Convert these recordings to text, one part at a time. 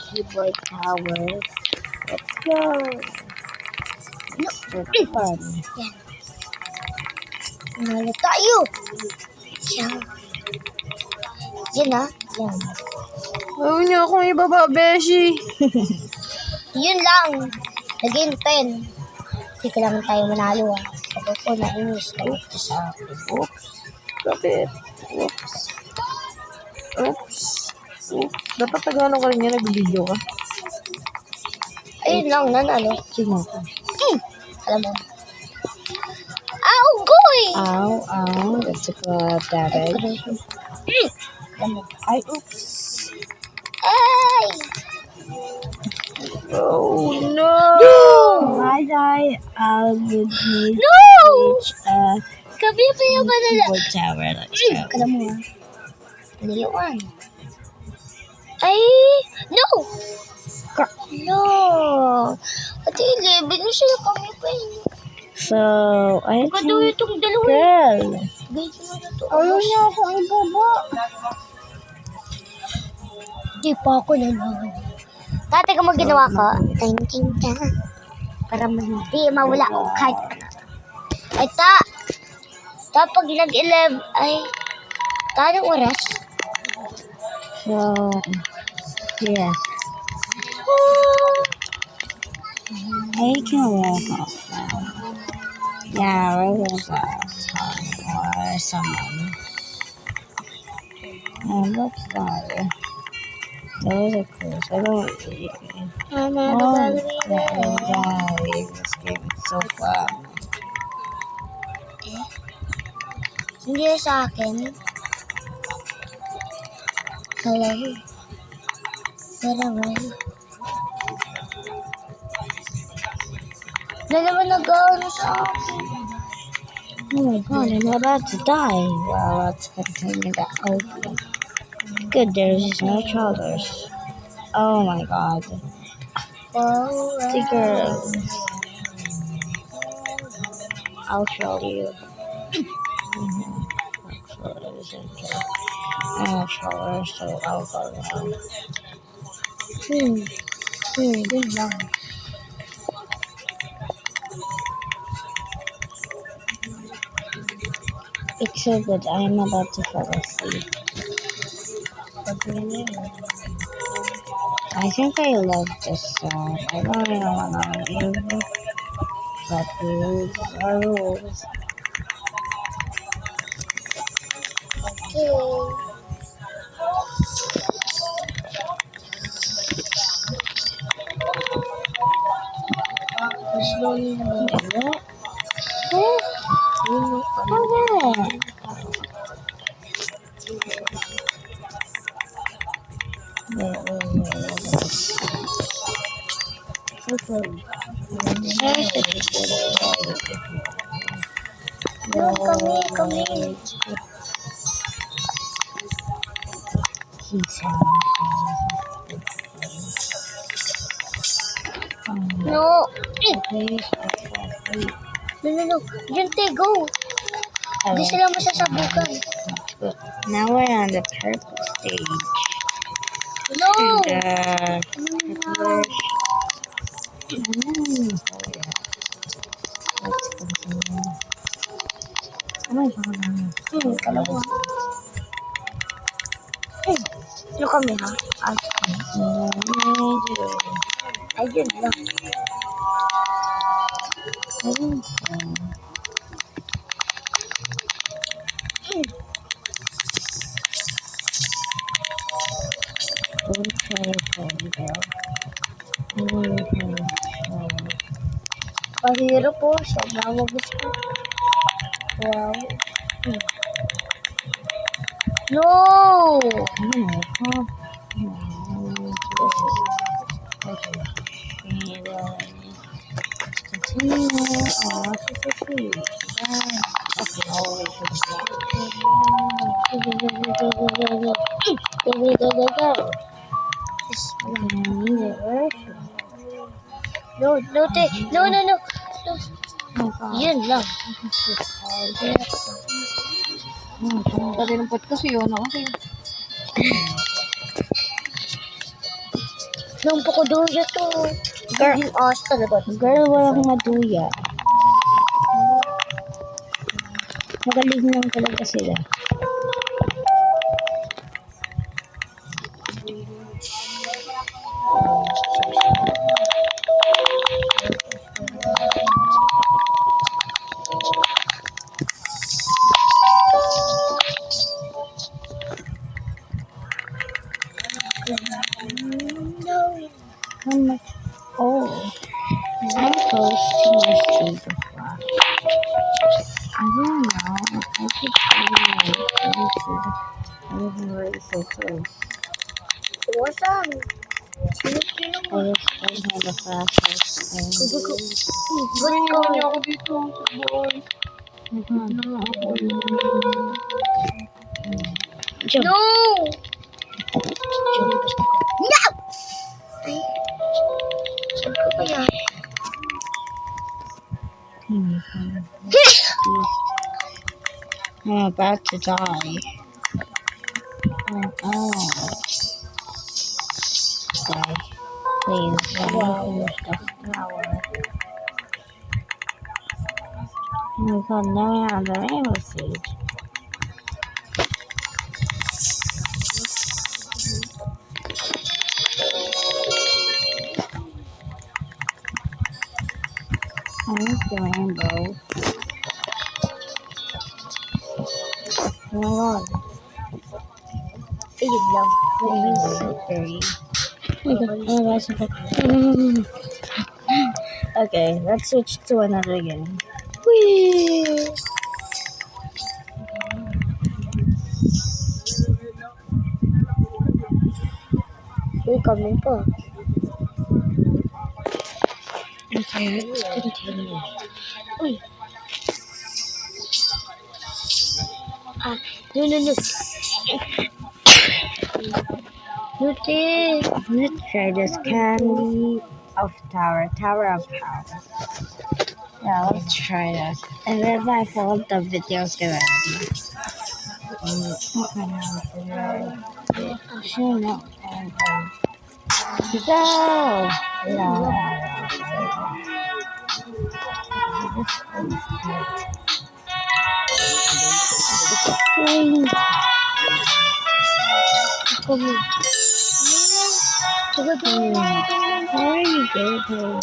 Keyboard towers. Let's go. It's fun. Yan. Nalo tayo. Siya. Yan ah. Yan. Ayaw niya akong ibaba, Beshi. Yun lang. Naging 10. Hindi kailangan tayo manalo ah. Sabi ko, nainis na ito sa akin. Oops. Kapit. Oops. Oops. Oops. Dapat nag-ano ka rin yan, nag-video ka. Ayun lang, nanalo. Sige. Alam mo. Ow, goy! Ow, ow. That's a good damage. Alam mo. Ay, oops. Ay! Oh, no! I die. I would need No! reach a Kabi pa yung banala. keyboard tower. Let's go. Alam mo ah. Niliwan. Ay! No! No! Ate, 11 na sila kami pa eh. So, I Kado think, itong dalawa. girl. Guys, mo na to. Ayaw niya akong ibaba. Di pa ako nalaman. Dati ka mo ginawa ko. Ting-ting ka. Para hindi mawala o kahit ano. Ay Kapag nag-11, ay, tanong oras? So, yes. I can walk off now. Yeah, we're gonna talk or someone. Looks like those are cool. I don't really. Yeah, this game is so fun. Hindi sa akin. Hello. Dalawa. Dalawa nag-ano sa akin. Oh my god, I'm about to die. Well, let's continue that open. Good, there's no trollers. Oh my god. The girl. I'll show you. I'm a troller, so I'll go around. Yun lang. It's so good. I'm about to fall asleep. I think I love this song. I don't really want to leave, but rules are rules. Okay. Slowly naman. Okay. No, kami. No. No. Yun, te, go. Hindi sila masasabukan. Now we're on the purple stage. No. And purplish. Let's continue. Oh my god. Kalawa. Ano kami, ha? Ayun lang. Don't try to call me girl. Pahiro po. Sobrang mabis ko. Wow. No! No, te. No. Yun lang. Tadi nampak kasi yun ako kasi. Nung pakuduya to. Girl, Yung as talaga. girl, walang maduya. Magaling lang talaga sila. No. Oh, I'm close to my stage of rock. I don't know. I keep feeling like I wasn't really so close. Awesome. Sino kilo mo? I just don't have the fastest. Good Iniwan niya ko. ako dito. Boy. Jump. No! Jump. No! Ay. Saan ko kaya? I'm about to die. Oh. Die. Please, let me finish the flower. Oh my god, now I have the rainbow seed. I need the rainbow. Oh my god. Ayun lang. This is so pretty. Oh my god. Okay, let's switch to another game. Whee! Uy, kami pa. Okay, let's continue. Uy. Ah, no. Nuti. Let's try this candy of Tower of Power. Yeah, let's try this. And then if I fall, the video's gonna end. Actually, no. Go! Kami. Sagad mo. Where are you going?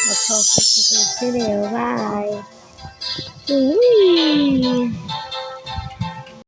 That's all for today's video. Bye. Whee!